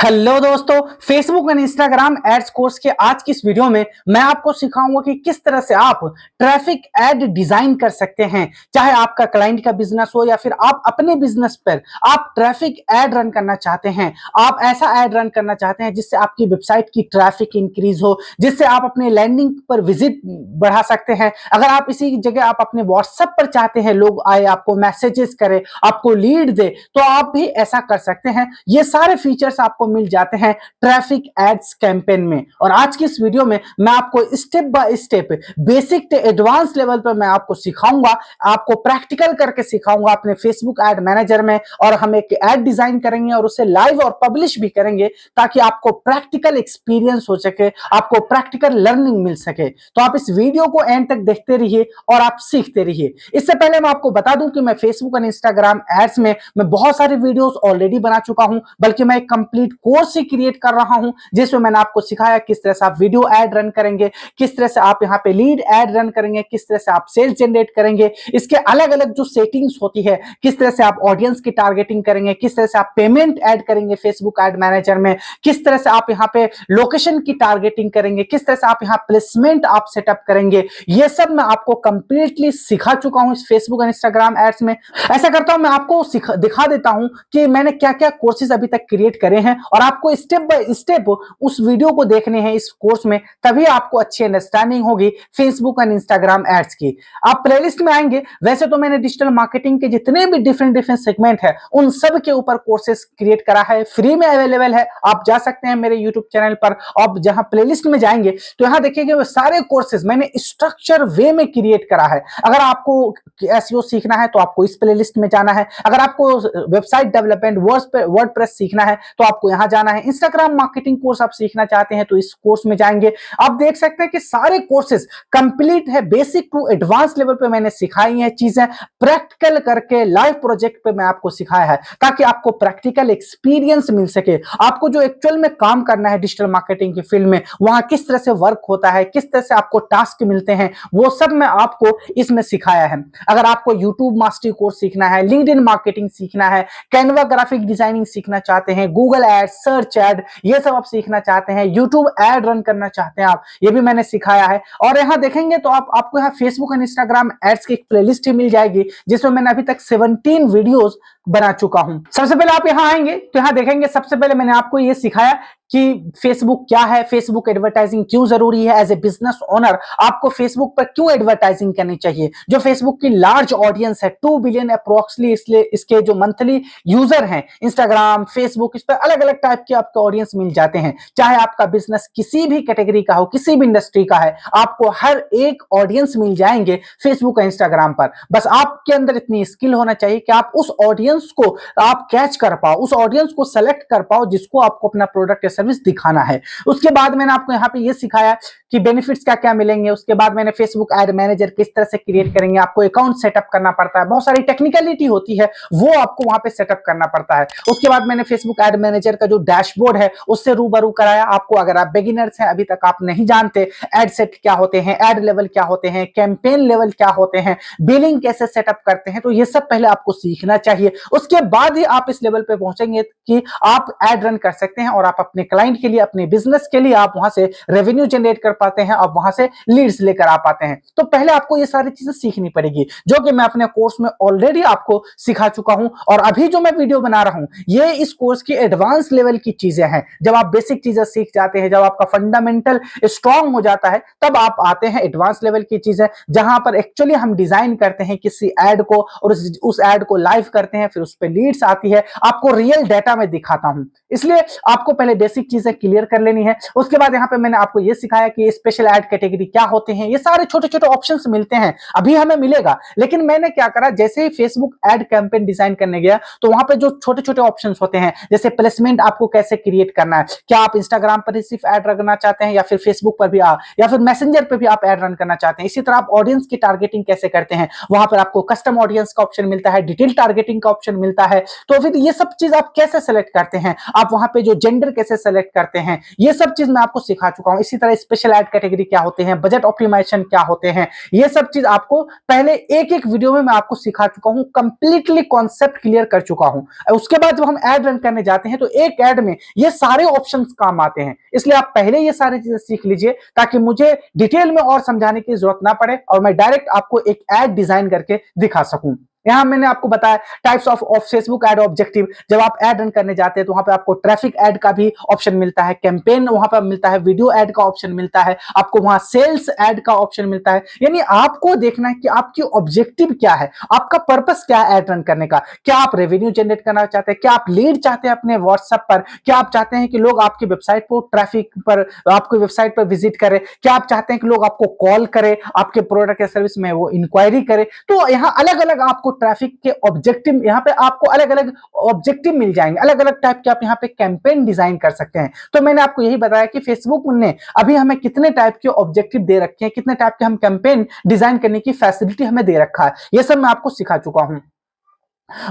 Hello दोस्तों, Facebook and Instagram ads course के आज की इस वीडियो में मैं आपको सिखाऊंगा कि किस तरह से आप ट्रैफिक एड डिजाइन कर सकते हैं। चाहे आपका क्लाइंट का बिजनेस हो या फिर आप अपने बिजनेस पर आप ट्रैफिक एड रन करना चाहते हैं। आप ऐसा एड रन करना चाहते हैं जिससे आपकी वेबसाइट की ट्रैफिक इंक्रीज हो, जिससे आप अपने लैंडिंग पर विजिट बढ़ा सकते हैं। अगर आप इसी जगह आप अपने व्हाट्सएप पर चाहते हैं लोग आए, आपको मैसेजेस करे, आपको लीड दे, तो आप भी ऐसा कर सकते हैं। ये सारे फीचर्स आपको मिल जाते हैं ट्रैफिक एड्स कैंपेन में। और आज की इस वीडियो में मैं आपको स्टेप बाय स्टेप बेसिक से एडवांस लेवल पर मैं आपको सिखाऊंगा, आपको प्रैक्टिकल करके सिखाऊंगा अपने फेसबुक एड मैनेजर में। और हम एक एड डिजाइन करेंगे और उसे लाइव और पब्लिश भी करेंगे ताकि आपको प्रैक्टिकल एक्सपीरियंस हो सके, आपको प्रैक्टिकल लर्निंग मिल सके। तो आप इस वीडियो को एंड तक देखते रहिए और आप सीखते रहिए। इससे पहले मैं आपको बता दूं कि मैं फेसबुक और इंस्टाग्राम एड्स में मैं बहुत सारे वीडियोस ऑलरेडी बना चुका हूं, बल्कि मैं एक कंप्लीट कोर्स ही क्रिएट कर रहा हूं जिसमें मैंने आपको सिखाया किस तरह से आप वीडियो एड रन करेंगे, किस तरह से आप यहां पे लीड एड रन करेंगे, किस तरह से आप सेल्स जनरेट करेंगे, इसके अलग अलग जो सेटिंग्स होती है, किस तरह से आप ऑडियंस की टारगेटिंग करेंगे, किस तरह से आप पेमेंट ऐड करेंगे फेसबुक एड मैनेजर में, किस तरह से आप यहां पे लोकेशन की टारगेटिंग करेंगे, किस तरह से आप यहां प्लेसमेंट आप सेटअप करेंगे। ये सब मैं आपको कंप्लीटली सिखा चुका हूं इस फेसबुक और इंस्टाग्राम एड्स में। ऐसा करता हूं, मैं आपको दिखा देता हूं कि मैंने क्या क्या कोर्सेज अभी तक क्रिएट करे हैं और आपको स्टेप बाय स्टेप उस वीडियो को देखने हैं इस कोर्स में, तभी आपको अच्छी अंडरस्टैंडिंग होगी फेसबुक एंड इंस्टाग्राम एड्स की। आप प्लेलिस्ट में आएंगे, वैसे तो मैंने डिजिटल मार्केटिंग के जितने भी डिफरेंट सेगमेंट है उन सब के ऊपर कोर्सेज क्रिएट करा है, फ्री में अवेलेबल है। आप जा सकते हैं मेरे यूट्यूब चैनल पर, आप जहां प्लेलिस्ट में जाएंगे तो यहां देखिएगा वो सारे कोर्सेज मैंने स्ट्रक्चर वे में क्रिएट करा है। अगर आपको एसईओ सीखना है तो आपको इस प्लेलिस्ट में जाना है, अगर आपको वेबसाइट डेवलपमेंट वर्डप्रेस सीखना है तो आपको यहां जाना है, इंस्टाग्राम मार्केटिंग कोर्स आप सीखना चाहते हैं तो इस कोर्स में जाएंगे। आप देख सकते हैं कि सारे कोर्सेज कंप्लीट है, बेसिक टू एडवांस लेवल पे मैंने सिखाई है चीजें, प्रैक्टिकल करके लाइव प्रोजेक्ट पे मैं आपको सिखाया है ताकि आपको प्रैक्टिकल एक्सपीरियंस मिल सके। आपको जो एक्चुअल में काम करना है डिजिटल मार्केटिंग की फील्ड में, वहां किस तरह से वर्क होता है, किस तरह से आपको टास्क मिलते हैं, वो सब मैं आपको इसमें सिखाया है। अगर आपको यूट्यूब मास्टरी कोर्स सीखना है, लिंक्डइन मार्केटिंग सीखना है, कैनवा ग्राफिक डिजाइनिंग सीखना चाहते हैं, गूगल एड, सर्च एड, ये सब आप सीखना चाहते हैं, यूट्यूब एड रन करना चाहते हैं आप, ये भी मैंने सिखाया है। और यहां देखेंगे तो आपको यहां फेसबुक और इंस्टाग्राम एड्स की एक प्लेलिस्ट ही मिल जाएगी जिसमें मैंने अभी तक 17 वीडियोस बना चुका हूं। सबसे पहले आप यहां आएंगे तो यहां देखेंगे, सबसे पहले मैंने आपको यह सिखाया कि फेसबुक क्या है, फेसबुक एडवर्टाइजिंग क्यों जरूरी है, एज ए बिजनेस ओनर आपको फेसबुक पर क्यों एडवर्टाइजिंग करनी चाहिए। जो फेसबुक की लार्ज ऑडियंस है 2 बिलियन अप्रोक्सली, इसलिए इसके जो मंथली यूजर हैं इंस्टाग्राम, फेसबुक, इस पर अलग अलग टाइप के आपके ऑडियंस मिल जाते हैं। चाहे आपका बिजनेस किसी भी कैटेगरी का हो, किसी भी इंडस्ट्री का है, आपको हर एक ऑडियंस मिल जाएंगे फेसबुक और इंस्टाग्राम पर। बस आपके अंदर इतनी स्किल होना चाहिए कि आप उस ऑडियंस को आप कैच कर पाओ, उस ऑडियंस को सेलेक्ट कर पाओ जिसको आपको अपना प्रोडक्ट सर्विस दिखाना है। उसके बाद मैंने आपको यहां पे ये सिखाया कि बेनिफिट्स क्या क्या मिलेंगे। उसके बाद मैंने फेसबुक एड मैनेजर किस तरह से क्रिएट करेंगे, आपको अकाउंट सेटअप करना पड़ता है, बहुत सारी टेक्निकलिटी होती है वो आपको वहां पे सेटअप करना पड़ता है। उसके बाद मैंने फेसबुक एड मैनेजर का जो डैशबोर्ड है उससे रूबरू कराया आपको। अगर आप बिगिनर्स हैं, अभी तक आप नहीं जानते एड सेट क्या होते हैं, एड लेवल क्या होते हैं, कैंपेन लेवल क्या होते हैं, बिलिंग कैसे सेटअप करते हैं, तो ये सब पहले आपको सीखना चाहिए। उसके बाद ही आप इस लेवल पे पहुंचेंगे कि आप एड रन कर सकते हैं और आप अपने क्लाइंट के लिए, अपने बिजनेस के लिए आप वहां से रेवेन्यू जनरेट कर पाते हैं, आप वहां से लीड्स लेकर आ पाते हैं। तो पहले आपको ये सारी चीजें सीखनी पड़ेगी जो कि मैं अपने कोर्स में ऑलरेडी आपको सिखा चुका हूं। और अभी जो मैं वीडियो बना रहा हूं ये इस कोर्स की एडवांस लेवल की चीजें हैं। जब आप बेसिक चीजें सीख जाते हैं, जब आपका फंडामेंटल स्ट्रांग हो जाता है, तब आप आते हैं एडवांस लेवल की चीजें जहां पर एक्चुअली हम डिजाइन करते हैं किसी एड को और उस एड को लाइव करते हैं, फिर उस पर लीड्स आती है, आपको रियल डेटा में दिखाता हूं। इसलिए आपको पहले बेसिक चीजें क्लियर कर लेनी है। उसके बाद यहां पे मैंने आपको यह सिखाया कि स्पेशल ऐड कैटेगरी क्या होते हैं, ये सारे छोटे छोटे ऑप्शंस मिलते हैं, अभी हमें मिलेगा। लेकिन मैंने क्या करा, जैसे ही फेसबुक ऐड कैंपेन डिजाइन करने गया तो वहां पे जो छोटे छोटे ऑप्शंस होते हैं, जैसे प्लेसमेंट आपको कैसे क्रिएट करना है, क्या आप इंस्टाग्राम पर ही सिर्फ ऐड रखना चाहते हैं या फिर फेसबुक पर भी या फिर मैसेंजर पर भी आप ऐड रन करना चाहते हैं। इसी तरह आप ऑडियंस की टारगेटिंग कैसे करते हैं, वहां पर आपको कस्टम ऑडियंस का ऑप्शन मिलता है, डिटेल टारगेटिंग का ऑप्शन मिलता है। तो फिर ये सब चीज आप कैसे सेलेक्ट करते हैं, आप वहां पे जो जेंडर कैसे सेलेक्ट करते हैं, ये सब चीज मैं आपको सिखा चुका हूं। इसी तरह स्पेशल एड कैटेगरी क्या होते हैं, बजट ऑप्टिमाइजेशन क्या होते हैं, ये सब चीज आपको पहले एक एक वीडियो में मैं आपको सिखा चुका हूं, कंप्लीटली कॉन्सेप्ट क्लियर कर चुका हूं। उसके बाद जब हम एड रन करने जाते हैं तो एक एड में ये सारे ऑप्शंस काम आते हैं, इसलिए आप पहले ये सारी चीजें सीख लीजिए ताकि मुझे डिटेल में और समझाने की जरूरत ना पड़े और मैं डायरेक्ट आपको एक एड डिजाइन करके दिखा सकूं। यहां मैंने आपको बताया types of Facebook ad objective. जब आप एड रन करने जाते हैं तो वहां पे आपको ट्रैफिक एड का भी ऑप्शन मिलता है, कैंपेन वहां पर मिलता है, वीडियो एड का ऑप्शन मिलता है, आपको वहां सेल्स एड का ऑप्शन मिलता है। यानी आपको देखना है कि आपकी ऑब्जेक्टिव क्या है, आपका पर्पस क्या है एड रन करने का। क्या आप रेवेन्यू जनरेट करना चाहते हैं, क्या आप लीड चाहते हैं अपने व्हाट्सएप पर, क्या आप चाहते हैं कि लोग आपकी वेबसाइट पर ट्रैफिक पर आपकी वेबसाइट पर विजिट करें, क्या आप चाहते हैं कि लोग आपको कॉल करें, आपके प्रोडक्ट या सर्विस में वो इंक्वायरी करें। तो यहाँ अलग अलग आपको ट्रैफिक के ऑब्जेक्टिव, यहाँ पे आपको अलग अलग ऑब्जेक्टिव मिल जाएंगे, अलग अलग टाइप के आप यहाँ पे कैंपेन डिजाइन कर सकते हैं। तो मैंने आपको यही बताया कि फेसबुक ने अभी हमें कितने टाइप के ऑब्जेक्टिव दे रखे हैं, कितने टाइप के हम कैंपेन डिजाइन करने की फैसिलिटी हमें दे रखा है, ये सब मैं आपको सिखा चुका हूं।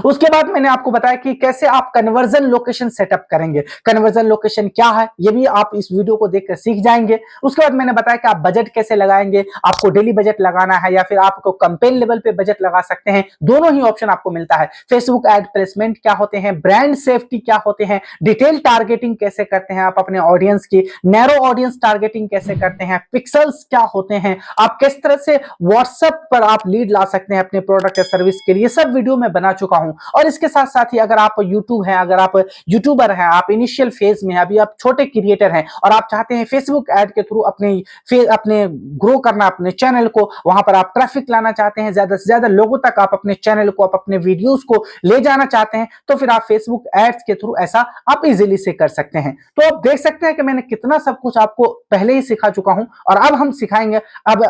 उसके बाद मैंने आपको बताया कि कैसे आप कन्वर्जन लोकेशन सेटअप करेंगे। कन्वर्जन लोकेशन क्या है ये भी आप इस वीडियो को देखकर सीख जाएंगे। उसके बाद मैंने बताया कि आप बजट कैसे लगाएंगे, आपको डेली बजट लगाना है या फिर आपको कैंपेन लेवल पे बजट लगा सकते हैं, दोनों ही ऑप्शन आपको मिलता है। फेसबुक एड प्लेसमेंट क्या होते हैं, ब्रांड सेफ्टी क्या होते हैं, डिटेल टारगेटिंग कैसे करते हैं आप अपने ऑडियंस की, नैरो ऑडियंस टारगेटिंग कैसे करते हैं, पिक्सल्स क्या होते हैं, आप किस तरह से व्हाट्सएप पर आप लीड ला सकते हैं अपने प्रोडक्ट या सर्विस के लिए, सब वीडियो में बना चुका हूं। और इसके साथ साथ ही अगर आप यूट्यूब हैं, अगर आप यूट्यूबर हैं, आप इनिशियल फेज में हैं, अभी आप छोटे क्रिएटर हैं और आप चाहते हैं फेसबुक ऐड के थ्रू अपने ग्रो करना अपने चैनल को, वहां पर आप ट्रैफिक लाना चाहते हैं, ज्यादा से ज्यादा लोगों तक आप अपने चैनल को, आप अपने वीडियोस को ले जाना चाहते हैं, तो फिर आप फेसबुक एड्स के थ्रू ऐसा आप इजीली से कर सकते हैं। तो आप देख सकते हैं कि मैंने कितना सब कुछ आपको पहले ही सिखा चुका हूं और अब हम सिखाएंगे अब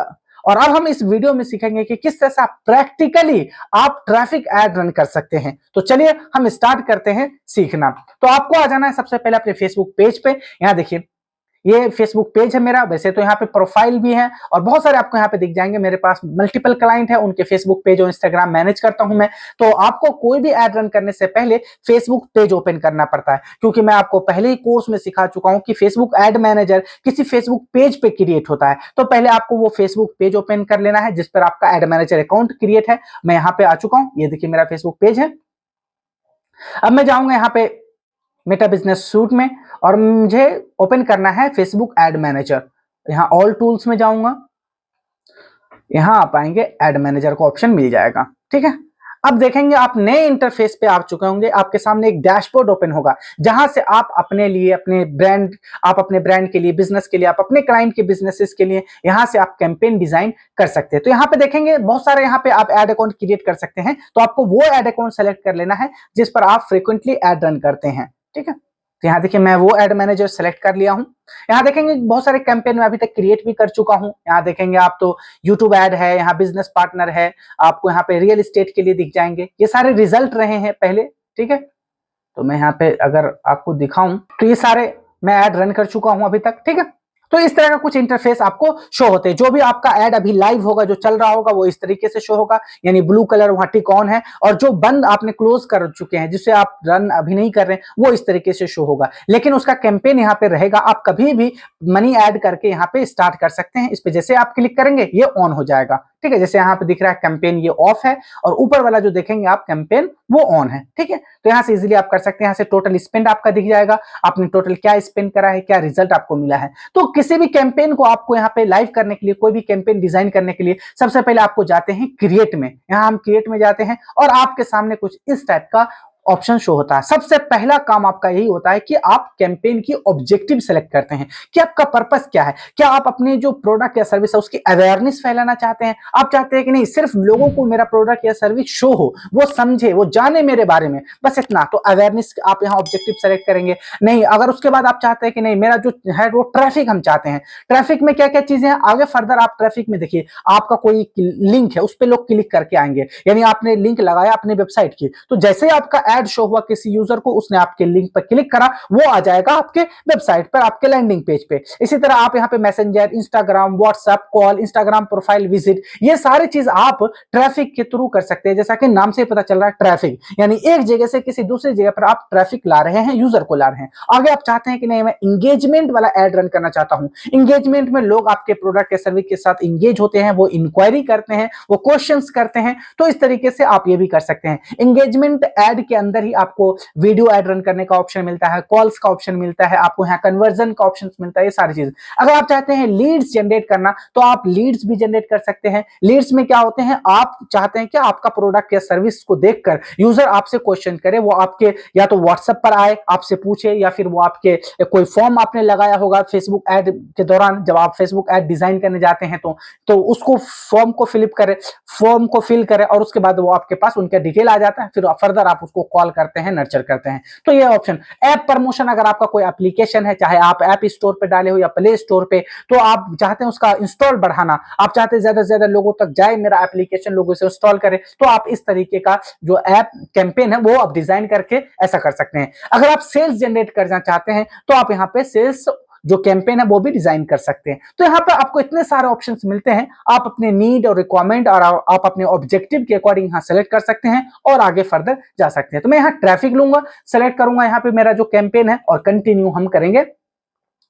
हम इस वीडियो में सीखेंगे कि किस तरह से आप प्रैक्टिकली आप ट्रैफिक ऐड रन कर सकते हैं। तो चलिए हम स्टार्ट करते हैं सीखना। तो आपको आ जाना है सबसे पहले अपने फेसबुक पेज पे। यहां देखिए ये फेसबुक पेज है मेरा, वैसे तो यहाँ पे प्रोफाइल भी है और बहुत सारे आपको यहाँ पे दिख जाएंगे। मेरे पास मल्टीपल क्लाइंट है, उनके फेसबुक पेज और इंस्टाग्राम मैनेज करता हूं मैं। तो आपको कोई भी ऐड रन करने से पहले फेसबुक पेज ओपन करना पड़ता है, क्योंकि मैं आपको पहले ही कोर्स में सिखा चुका हूं कि फेसबुक एड मैनेजर किसी फेसबुक पेज पे क्रिएट होता है। तो पहले आपको वो फेसबुक पेज ओपन कर लेना है जिस पर आपका एड मैनेजर अकाउंट क्रिएट है। मैं यहाँ पे आ चुका हूँ, ये देखिए मेरा फेसबुक पेज है। अब मैं जाऊंगा यहाँ पे मेटा बिजनेस सूट में और मुझे ओपन करना है फेसबुक एड मैनेजर। यहाँ ऑल टूल्स में जाऊंगा, यहाँ आप आएंगे एड मैनेजर का ऑप्शन मिल जाएगा, ठीक है। अब देखेंगे आप नए इंटरफेस पे आ चुके होंगे, आपके सामने एक डैशबोर्ड ओपन होगा जहां से आप अपने लिए, अपने ब्रांड के लिए, बिजनेस के लिए, आप अपने क्लाइंट के बिजनेसेस के लिए यहां से आप कैंपेन डिजाइन कर सकते हैं। तो यहाँ पे देखेंगे बहुत सारे यहाँ पे आप एड अकाउंट क्रिएट कर सकते हैं। तो आपको वो एड अकाउंट सेलेक्ट कर लेना है जिस पर आप फ्रिक्वेंटली एड रन करते हैं, ठीक है। तो यहाँ देखिए मैं वो एड मैनेजर सेलेक्ट कर लिया हूं। यहाँ देखेंगे बहुत सारे कैंपेन में अभी तक क्रिएट भी कर चुका हूं। यहाँ देखेंगे आप तो यूट्यूब एड है, यहाँ बिजनेस पार्टनर है, आपको यहाँ पे रियल एस्टेट के लिए दिख जाएंगे, ये सारे रिजल्ट रहे हैं पहले, ठीक है। तो मैं यहाँ पे अगर आपको दिखाऊं तो ये सारे मैं एड रन कर चुका हूं अभी तक, ठीक है। तो इस तरह का कुछ इंटरफेस आपको शो होते हैं। जो भी आपका ऐड अभी लाइव होगा, जो चल रहा होगा, वो इस तरीके से शो होगा, यानी ब्लू कलर वहां टिक ऑन है, और जो बंद आपने क्लोज कर चुके हैं, जिसे आप रन अभी नहीं कर रहे हैं, वो इस तरीके से शो होगा। लेकिन उसका कैंपेन यहाँ पे रहेगा, आप कभी भी मनी ऐड करके यहाँ पे स्टार्ट कर सकते हैं। इस पे जैसे आप क्लिक करेंगे ये ऑन हो जाएगा, ठीक है। जैसे यहाँ पे दिख रहा है कैंपेन ये ऑफ है, और ऊपर वाला जो देखेंगे आप कैंपेन वो ऑन है, ठीक है। तो यहाँ से इजीली आप कर सकते हैं। यहाँ से टोटल स्पेंड आपका दिख जाएगा, आपने टोटल क्या स्पेंड करा है, क्या रिजल्ट आपको मिला है। तो किसी भी कैंपेन को आपको यहाँ पे लाइव करने के लिए, कोई भी कैंपेन डिजाइन करने के लिए, सबसे पहले आपको जाते हैं क्रिएट में। यहाँ हम क्रिएट में जाते हैं और आपके सामने कुछ इस टाइप का ऑप्शन शो होता है। सबसे पहला काम आपका यही होता है कि आप कैंपेन की ऑब्जेक्टिव सेलेक्ट करते हैं कि आपका पर्पस क्या है। क्या आप अपने जो प्रोडक्ट या सर्विस है उसकी अवेयरनेस फैलाना चाहते हैं, आप चाहते हैं कि नहीं सिर्फ लोगों को मेरा प्रोडक्ट या सर्विस शो हो, वो समझे, वो जाने मेरे बारे में, बस इतना। तो अवेयरनेस आप यहाँ ऑब्जेक्टिव सेलेक्ट करेंगे। नहीं, अगर उसके बाद आप चाहते हैं कि नहीं मेरा जो है वो ट्रैफिक हम चाहते हैं, ट्रैफिक में क्या क्या चीजें हैं, आगे फर्दर आप ट्रैफिक में देखिए आपका कोई लिंक है उस पर लोग क्लिक करके आएंगे, यानी आपने लिंक लगाया अपने वेबसाइट की, तो जैसे ही आपका एड शो हुआ किसी यूजर को, उसने आपके लिंक पर क्लिक करा, वो आ जाएगा आपके वेबसाइट पर, आपके लैंडिंग पेज पे। इसी तरह आप यहाँ पे messenger, Instagram, WhatsApp call, Instagram profile visit, ये सारी चीज आप ट्रैफिक के थ्रू कर सकते हैं। जैसा कि नाम से पता चल रहा है ट्रैफिक, यानी एक जगह से किसी दूसरी जगह पर आप ट्रैफिक ला रहे हैं, यूजर को ला रहे हैं। आगे आप चाहते हैं कि नहीं मैं इंगेजमेंट वाला एड रन करना चाहता हूं, इंगेजमेंट में लोग आपके प्रोडक्ट या सर्विस के साथ इंगेज होते हैं, वो इंक्वायरी करते हैं, वो क्वेश्चंस करते हैं, तो इस तरीके से आप ये भी कर सकते हैं। इंगेजमेंट एड के अंदर ही आपको वीडियो एड रन करने का ऑप्शन मिलता है, कॉल्स का ऑप्शन मिलता है, आपको यहाँ कन्वर्जन का ऑप्शन मिलता है, ये सारी चीज। अगर आप चाहते हैं लीड्स जनरेट करना तो आप लीड्स भी जनरेट कर सकते हैं। लीड्स में क्या होते हैं, आप चाहते हैं कि आपका प्रोडक्ट या सर्विस को देखकर यूजर आपसे क्वेश्चन करे, वो आपके या तो व्हाट्सएप पर आए आपसे पूछे, या फिर वो आपके कोई फॉर्म आपने लगाया होगा फेसबुक ऐड के दौरान, जब आप फेसबुक ऐड डिजाइन करने जाते हैं तो उसको फॉर्म को फिल करे और उसके बाद वो आपके पास उनका डिटेल आ जाता है, फिर फर्दर आप उसको कॉल करते हैं, नर्चर करते हैं। तो ये ऑप्शन। ऐप प्रमोशन, अगर आपका कोई एप्लीकेशन है, चाहे आप ऐप स्टोर पे डाले हो या प्ले स्टोर पे, तो आप चाहते हैं उसका इंस्टॉल बढ़ाना, आप चाहते हैं ज्यादा से ज्यादा लोगों तक जाए मेरा एप्लीकेशन, लोगों से इंस्टॉल करें, तो आप इस तरीके का जो ऐप कैंपेन है वो आप डिजाइन करके ऐसा कर सकते हैं। अगर आप सेल्स जनरेट करना चाहते हैं तो आप यहाँ पे सेल्स जो कैंपेन है वो भी डिजाइन कर सकते हैं। तो यहाँ पे आपको इतने सारे ऑप्शंस मिलते हैं, आप अपने नीड और रिक्वायरमेंट और आप अपने ऑब्जेक्टिव के अकॉर्डिंग यहाँ सेलेक्ट कर सकते हैं और आगे फर्दर जा सकते हैं। तो मैं यहाँ ट्रैफिक लूंगा, सेलेक्ट करूंगा यहाँ पे मेरा जो कैंपेन है और कंटिन्यू हम करेंगे।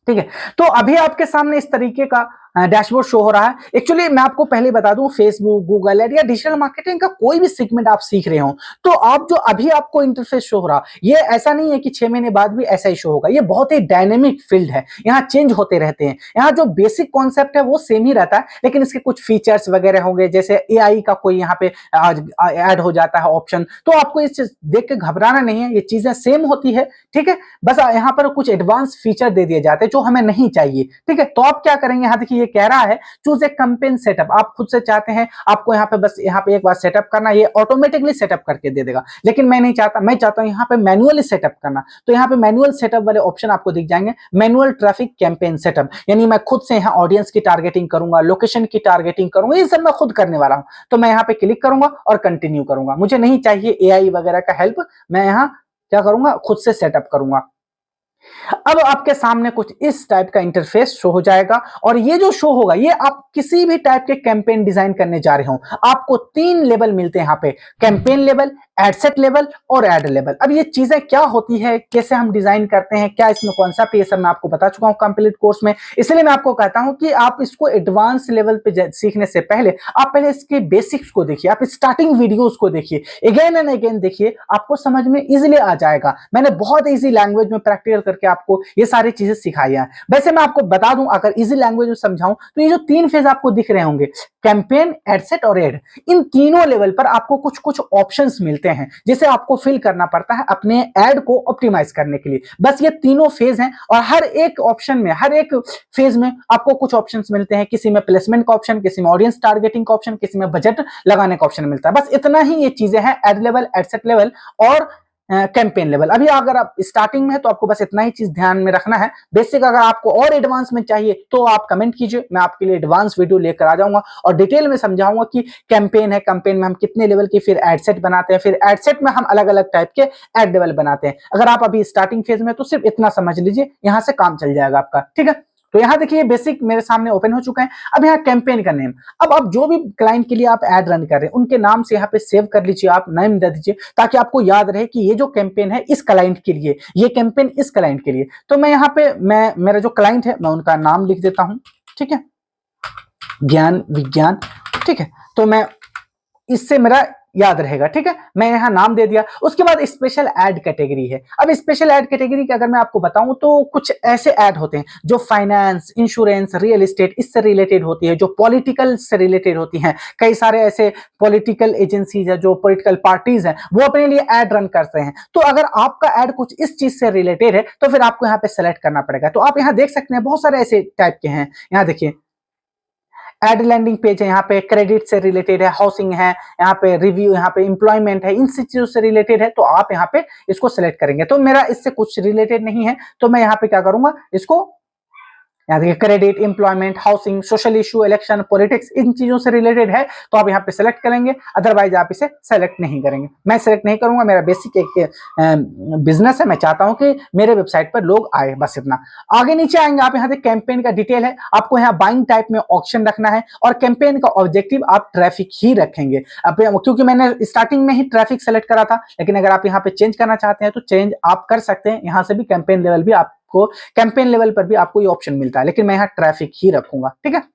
ठीक है, तो अभी आपके सामने इस तरीके का डैशबोर्ड शो हो रहा है। एक्चुअली मैं आपको पहले बता दूं, फेसबुक, गूगल एड या डिजिटल मार्केटिंग का कोई भी सेगमेंट आप सीख रहे हो तो आप जो अभी आपको इंटरफेस शो हो रहा, ये ऐसा नहीं है कि 6 महीने बाद भी ऐसा ही शो होगा। ये बहुत ही डायनेमिक फील्ड है, यहाँ चेंज होते रहते हैं। यहाँ जो बेसिक कॉन्सेप्ट है वो सेम ही रहता है, लेकिन इसके कुछ फीचर्स वगैरह होंगे, जैसे एआई का कोई यहाँ पे ऐड हो जाता है ऑप्शन, तो आपको इस चीज देख के घबराना नहीं है, ये चीजें सेम होती है। ठीक है, बस यहाँ पर कुछ एडवांस फीचर दे दिए जाते हैं जो हमें नहीं चाहिए। ठीक है, तो आप क्या करेंगे, यहाँ देखिए ये कह रहा है चूज ए कैंपेन सेटअप। आप खुद से चाहते हैं आपको यहाँ पे बस यहाँ पे एक बार सेटअप करना, ये ऑटोमेटिकली सेटअप करके दे देगा, लेकिन मैं नहीं चाहता, मैं चाहता हूं यहाँ पे मैनुअली सेटअप करना। तो यहाँ पे मैनुअल सेटअप वाले ऑप्शन आपको दिख जाएंगे, मैनुअल ट्रैफिक कैंपेन सेटअप, यानी मैं खुद से यहाँ ऑडियंस की टारगेटिंग करूंगा, लोकेशन की टारगेटिंग करूंगा, ये सब मैं खुद करने वाला हूं। तो मैं यहाँ पे क्लिक करूंगा और कंटिन्यू करूंगा, मुझे नहीं चाहिए एआई वगैरह का हेल्प, मैं यहाँ क्या करूंगा, खुद से सेटअप करूंगा। अब आपके सामने कुछ इस टाइप का इंटरफेस शो हो जाएगा और ये जो शो होगा, ये आप किसी भी टाइप के कैंपेन डिजाइन करने जा रहे हो, आपको 3 लेवल मिलते हैं यहाँ पे, कैंपेन लेवल, एडसेट लेवल और एड लेवल। अब ये चीजें क्या होती है, कैसे हम डिजाइन करते हैं, क्या इसमें कॉन्सेप्ट, ये सब मैं आपको बता चुका हूं कंप्लीट कोर्स में। इसलिए मैं आपको कहता हूं कि आप इसको एडवांस लेवल पे सीखने से पहले आप पहले इसके बेसिक्स को देखिए, आप स्टार्टिंग वीडियोस को देखिए, अगेन एंड अगेन देखिए, आपको समझ में इजिली आ जाएगा। मैंने बहुत इजी लैंग्वेज में प्रैक्टिकल करके आपको ये सारी चीजें सिखाई है। वैसे मैं आपको बता दूं, अगर इजी लैंग्वेज में समझाऊं तो ये जो 3 फेज आपको दिख रहे होंगे, कैंपेन, एडसेट और एड, इन तीनों लेवल पर आपको कुछ कुछ ऑप्शंस मिलते हैं जिसे आपको फिल करना पड़ता है अपने एड को ऑप्टिमाइज करने के लिए। बस ये तीनों फेज हैं और हर एक ऑप्शन में, हर एक फेज में आपको कुछ ऑप्शंस मिलते हैं। किसी में प्लेसमेंट का ऑप्शन, किसी में ऑडियंस टारगेटिंग का ऑप्शन, किसी में बजट लगाने का ऑप्शन मिलता है। बस इतना ही ये चीजें हैं, एड लेवल, एडसेट लेवल और कैंपेन लेवल। अभी अगर आप स्टार्टिंग में है तो आपको बस इतना ही चीज ध्यान में रखना है। बेसिक अगर आपको और एडवांस में चाहिए तो आप कमेंट कीजिए, मैं आपके लिए एडवांस वीडियो लेकर आ जाऊंगा और डिटेल में समझाऊंगा कि कैंपेन है, कैंपेन में हम कितने लेवल की फिर एडसेट बनाते हैं, फिर एडसेट में हम अलग अलग टाइप के एड लेवल बनाते हैं। अगर आप अभी स्टार्टिंग फेज में तो सिर्फ इतना समझ लीजिए, यहां से काम चल जाएगा आपका। ठीक है, तो यहां देखिए बेसिक मेरे सामने ओपन हो चुका है। अब यहाँ कैंपेन का नेम, अब आप जो भी क्लाइंट के लिए आप एड रन कर रहे हैं उनके नाम से यहाँ पे सेव कर लीजिए, आप नेम दे दीजिए ताकि आपको याद रहे कि ये जो कैंपेन है इस क्लाइंट के लिए, ये कैंपेन इस क्लाइंट के लिए। तो मैं यहाँ पे मेरा जो क्लाइंट है मैं उनका नाम लिख देता हूं। ठीक है, ज्ञान विज्ञान। ठीक है, तो मैं इससे मेरा याद रहेगा। ठीक है, मैं यहां नाम दे दिया। उसके बाद स्पेशल ऐड कैटेगरी है। अब स्पेशल ऐड कैटेगरी की अगर मैं आपको बताऊं तो कुछ ऐसे ऐड होते हैं जो फाइनेंस, इंश्योरेंस, रियल एस्टेट इससे रिलेटेड होती है, जो पॉलिटिकल से रिलेटेड होती हैं। कई सारे ऐसे पॉलिटिकल एजेंसीज है, जो पॉलिटिकल पार्टीज हैं, वो अपने लिए ऐड रन करते हैं। तो अगर आपका ऐड कुछ इस चीज से रिलेटेड है तो फिर आपको यहाँ पे सेलेक्ट करना पड़ेगा। तो आप यहाँ देख सकते हैं बहुत सारे ऐसे टाइप के हैं। यहाँ देखिए एड लैंडिंग पेज है, यहाँ पे क्रेडिट से रिलेटेड है, हाउसिंग है, यहाँ पे रिव्यू, यहाँ पे एम्प्लॉयमेंट है, इन चीजों से रिलेटेड है। तो आप यहाँ पे इसको सिलेक्ट करेंगे। तो मेरा इससे कुछ रिलेटेड नहीं है तो मैं यहाँ पे क्या करूंगा, इसको यहाँ देखिए credit, employment, housing, social issue, election, politics, इन चीजों से रिलेटेड है तो आप यहाँ पे सेलेक्ट करेंगे, अदरवाइज आप इसे सेलेक्ट नहीं करेंगे। मैं सेलेक्ट नहीं करूंगा, मेरा बेसिक एक बिजनेस है, मैं चाहता हूं कि मेरे वेबसाइट पर लोग आए, बस इतना। आगे नीचे आएंगे आप, यहाँ पे कैंपेन का डिटेल है, आपको यहाँ बाइंग टाइप में ऑप्शन रखना है और कैंपेन का ऑब्जेक्टिव आप ट्रैफिक ही रखेंगे। अब क्योंकि मैंने स्टार्टिंग में ही ट्रैफिक सेलेक्ट करा था, लेकिन अगर आप यहाँ पे चेंज करना चाहते हैं तो चेंज आप कर सकते हैं, यहाँ से भी कैंपेन लेवल भी आपको, कैंपेन लेवल पर भी आपको ये ऑप्शन मिलता है, लेकिन मैं यहाँ ट्रैफिक ही रखूंगा, ठीक है।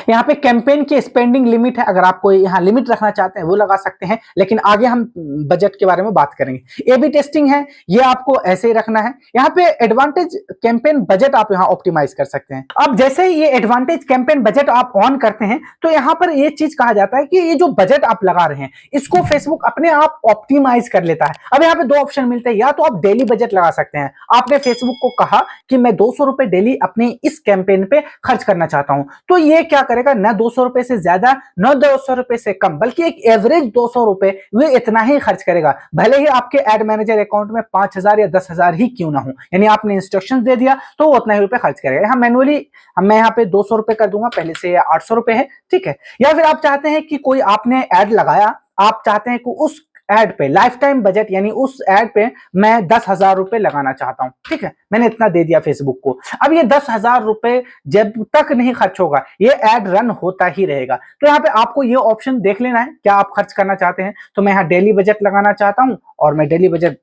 यहाँ पे कैंपेन की स्पेंडिंग लिमिट है, अगर आप कोई यहाँ लिमिट रखना चाहते हैं वो लगा सकते हैं, लेकिन आगे हम बजट के बारे में बात करेंगे। ए बी टेस्टिंग है, ये आपको ऐसे ही रखना है। यहाँ पे एडवांटेज कैंपेन बजट आप यहाँ ऑप्टिमाइज कर सकते हैं। अब जैसे ही ये एडवांटेज कैंपेन बजट आप ऑन करते हैं तो यहाँ पर ये चीज कहा जाता है कि ये जो बजट आप लगा रहे हैं इसको फेसबुक अपने आप ऑप्टिमाइज कर लेता है। अब यहाँ पे दो ऑप्शन मिलते हैं, या तो आप डेली बजट लगा सकते हैं, आपने फेसबुक को कहा कि मैं 200 रुपए डेली अपने इस कैंपेन पे खर्च करना चाहता हूं, तो ये क्या करेगा, न 200 रुपए से ज्यादा न 200 रुपए से कम, बल्कि एक एवरेज 200 रुपए वे इतना ही खर्च करेगा, भले ही आपके एड मैनेजर अकाउंट में 5000 या 10,000 ही क्यों ना हो। यानी आपने इंस्ट्रक्शंस दे दिया तो वो उतना ही रुपए खर्च करेगा। यहाँ मैनुअली मैं यहाँ पे 200 रुपए कर दूंगा, पहले से 800 रुपए है, ठीक है। या फिर आप चाहते हैं कि कोई आपने एड लगाया, आप चाहते हैं कि उस एड पे लाइफ टाइम बजट, यानी उस एड पे मैं 10,000 रुपए लगाना चाहता हूं, ठीक है, मैंने इतना दे दिया फेसबुक को। अब ये 10,000 रुपए जब तक नहीं खर्च होगा ये एड रन होता ही रहेगा। तो यहाँ पे आपको ये ऑप्शन देख लेना है क्या आप खर्च करना चाहते हैं। तो मैं यहाँ डेली बजट लगाना चाहता हूं और मैं डेली बजट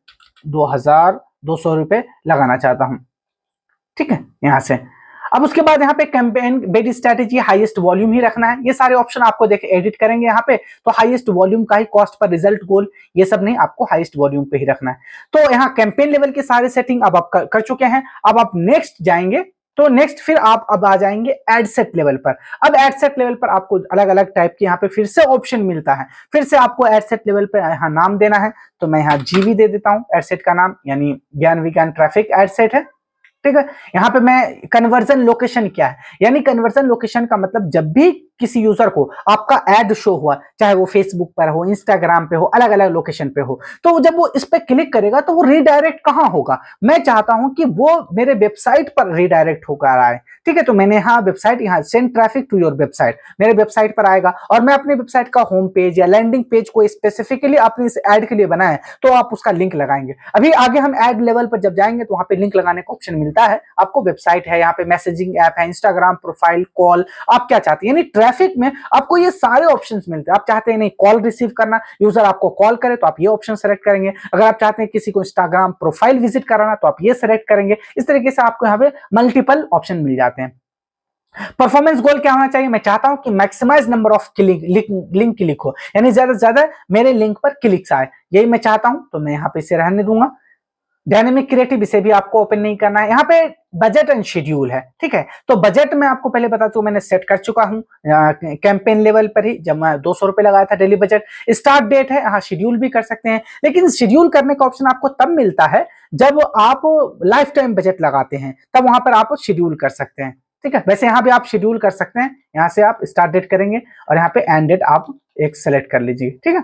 2,200 रुपए लगाना चाहता हूं, ठीक है, यहां से। अब उसके बाद यहाँ पे campaign bid strategy highest volume ही रखना है। ये सारे ऑप्शन आपको देखे एडिट करेंगे यहाँ पे तो हाईएस्ट वॉल्यूम का ही, कॉस्ट पर रिजल्ट गोल, ये सब नहीं, आपको हाईएस्ट वॉल्यूम पे ही रखना है। तो यहाँ कैंपेन लेवल के सारे सेटिंग अब आप कर चुके हैं। अब आप नेक्स्ट जाएंगे तो नेक्स्ट फिर आप अब आ जाएंगे एड सेट लेवल पर। अब एड सेट लेवल पर आपको अलग अलग टाइप के यहाँ पे फिर से ऑप्शन मिलता है। फिर से आपको एड सेट लेवल पे यहाँ नाम देना है, तो मैं यहाँ जीवी दे देता हूँ एड सेट का नाम, यानी ज्ञान विज्ञान ट्रैफिक एड सेट है, ठीक है। यहाँ पे मैं कन्वर्जन लोकेशन क्या है, यानी कन्वर्जन लोकेशन का मतलब जब भी किसी यूजर को आपका एड शो हुआ, चाहे वो फेसबुक पर हो, इंस्टाग्राम पे हो, अलग अलग लोकेशन पे हो, तो जब वो इस पे क्लिक करेगा तो वो रीडायरेक्ट कहां होगा, मैं चाहता हूं कि वो मेरे वेबसाइट पर रीडायरेक्ट होकर आए, ठीक है। तो मैंने यहाँ वेबसाइट, यहाँ send traffic to your website, मेरे वेबसाइट पर आएगा और मैं अपने वेबसाइट का होम पेज या लैंडिंग पेज को स्पेसिफिकली अपने इस एड के लिए बनाए तो आप उसका लिंक लगाएंगे। अभी आगे हम एड लेवल पर जब जाएंगे तो वहां पे लिंक लगाने का ऑप्शन मिलता है आपको। वेबसाइट है, यहाँ पे मैसेजिंग ऐप है, इंस्टाग्राम प्रोफाइल, कॉल, आप क्या चाहते हैं, यानी ट्रैफिक में आपको ये सारे ऑप्शंस मिलते हैं। आप चाहते हैं नहीं कॉल रिसीव करना, यूजर आपको कॉल करे तो आप ये ऑप्शन सेलेक्ट करेंगे। अगर आप चाहते हैं किसी को इंस्टाग्राम प्रोफाइल विजिट कराना तो आप ये सेलेक्ट करेंगे। इस तरीके से आपको यहाँ पे मल्टीपल ऑप्शन मिल जाते हैं। परफॉर्मेंस गोल क्या होना चाहिए, मैं चाहता हूं कि maximize number of link click हो, यानी ज्यादा से ज्यादा मेरे लिंक पर क्लिक्स आए, यही मैं चाहता हूं। तो मैं यहाँ पे इसे रहने दूंगा। डायनेमिक क्रिएटिव, इसे भी आपको ओपन नहीं करना है। यहाँ पे बजट एंड शेड्यूल है, ठीक है। तो बजट में आपको पहले बता दूं मैंने सेट कर चुका हूं कैंपेन लेवल पर ही, जब मैं 200 रुपए लगाया था डेली बजट। स्टार्ट डेट है, हाँ शेड्यूल भी कर सकते हैं, लेकिन शेड्यूल करने का ऑप्शन आपको तब मिलता है जब आप लाइफ टाइम बजट लगाते हैं, तब वहां पर आप शेड्यूल कर सकते हैं, ठीक है। वैसे यहाँ पे आप शेड्यूल कर सकते हैं, यहाँ से आप स्टार्ट डेट करेंगे और यहाँ पे एंड डेट आप एक सेलेक्ट कर लीजिए, ठीक है।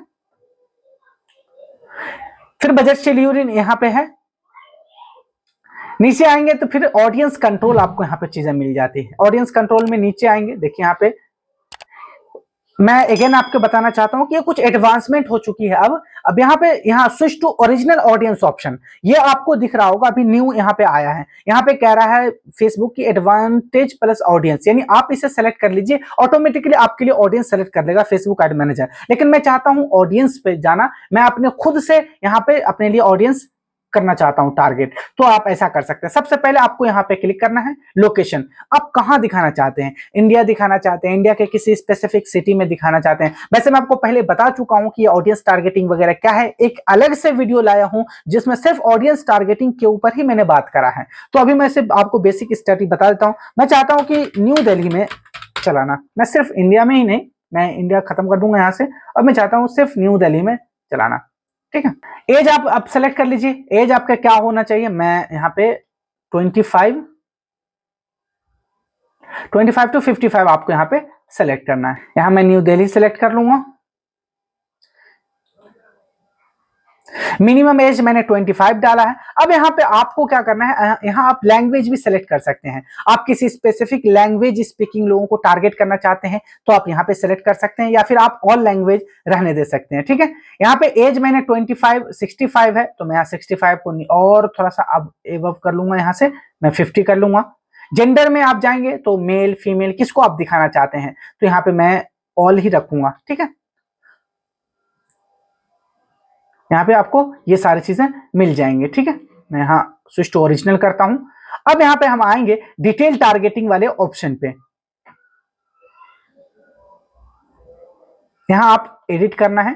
फिर बजट शेड्यूल यहाँ पे है। नीचे आएंगे तो फिर ऑडियंस कंट्रोल, आपको यहाँ पे चीजें मिल जाती है। ऑडियंस कंट्रोल में नीचे आएंगे, देखिए यहाँ पे मैं अगेन आपको बताना चाहता हूं कि ये कुछ एडवांसमेंट हो चुकी है। अब यहाँ पे switch to original audience option, ये आपको दिख रहा होगा, अभी न्यू यहाँ पे आया है। यहाँ पे कह रहा है फेसबुक की एडवांटेज प्लस ऑडियंस, यानी आप इसे सेलेक्ट कर लीजिए, ऑटोमेटिकली आपके लिए ऑडियंस सेलेक्ट कर देगा फेसबुक एड मैनेजर। लेकिन मैं चाहता हूं ऑडियंस पे जाना, मैं अपने खुद से यहाँ पे अपने लिए ऑडियंस करना चाहता हूं टारगेट, तो आप ऐसा कर सकते हैं। सबसे पहले आपको यहाँ पे क्लिक करना है, लोकेशन, आप कहां दिखाना चाहते हैं, इंडिया दिखाना चाहते हैं, इंडिया के किसी स्पेसिफिक सिटी में दिखाना चाहते हैं। वैसे मैं आपको पहले बता चुका हूं कि ऑडियंस टारगेटिंग वगैरह क्या है, एक अलग से वीडियो लाया हूं जिसमें सिर्फ ऑडियंस टारगेटिंग के ऊपर ही मैंने बात करा है। तो अभी मैं सिर्फ आपको बेसिक स्टडी बता देता हूं। मैं चाहता हूं कि न्यू दिल्ली में चलाना, मैं सिर्फ इंडिया में ही नहीं, मैं इंडिया खत्म कर दूंगा यहाँ से, और मैं चाहता हूँ सिर्फ न्यू दिल्ली में चलाना, ठीक है। एज आप सेलेक्ट कर लीजिए, एज आपका क्या होना चाहिए, मैं यहाँ पे 25 टू 55 आपको यहाँ पे सेलेक्ट करना है। यहाँ मैं न्यू दिल्ली सेलेक्ट कर लूंगा। मिनिमम एज मैंने 25 डाला है। अब यहाँ पे आपको क्या करना है, यहाँ आप लैंग्वेज भी सेलेक्ट कर सकते हैं। आप किसी स्पेसिफिक लैंग्वेज स्पीकिंग लोगों को टारगेट करना चाहते हैं तो आप यहाँ पे सेलेक्ट कर सकते हैं, या फिर आप ऑल लैंग्वेज रहने दे सकते हैं। ठीक है, यहाँ पे एज मैंने 65 है तो मैं यहाँ 65 को और थोड़ा सा अब एबव कर लूंगा, यहाँ से मैं 50 कर लूंगा। जेंडर में आप जाएंगे तो मेल फीमेल किसको आप दिखाना चाहते हैं तो यहाँ पे मैं ऑल ही रखूंगा। ठीक है, यहाँ पे आपको ये सारी चीजें मिल जाएंगे। ठीक है, मैं यहाँ स्विच टू ओरिजिनल करता हूं। अब यहाँ पे हम आएंगे डिटेल टारगेटिंग वाले ऑप्शन पे। यहाँ आप एडिट करना है।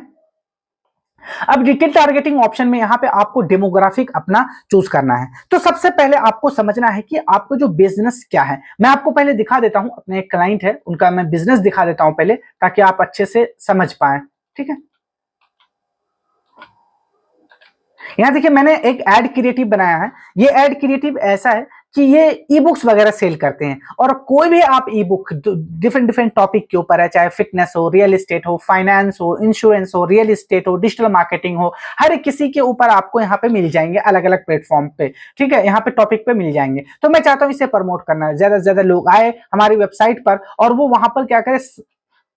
अब डिटेल टारगेटिंग ऑप्शन में यहाँ पे आपको डेमोग्राफिक अपना चूज करना है। तो सबसे पहले आपको समझना है कि आपको जो बिजनेस क्या है। मैं आपको पहले दिखा देता हूं, अपने एक क्लाइंट है उनका मैं बिजनेस दिखा देता हूं पहले, ताकि आप अच्छे से समझ पाए। ठीक है, यहाँ देखिए मैंने एक एड क्रिएटिव बनाया है। ये एड क्रिएटिव ऐसा है कि ये ई बुक्स वगैरह सेल करते हैं, और कोई भी आप ई बुक डिफरेंट डिफरेंट टॉपिक के ऊपर है, चाहे फिटनेस हो, रियल एस्टेट हो, फाइनेंस हो, इंश्योरेंस हो, रियल एस्टेट हो, डिजिटल मार्केटिंग हो, हर किसी के ऊपर आपको यहाँ पे मिल जाएंगे अलग अलग प्लेटफॉर्म पे। ठीक है, यहाँ पे टॉपिक पे मिल जाएंगे। तो मैं चाहता हूँ इसे प्रमोट करना है, ज्यादा से ज्यादा लोग आए हमारी वेबसाइट पर और वो वहां पर क्या करे,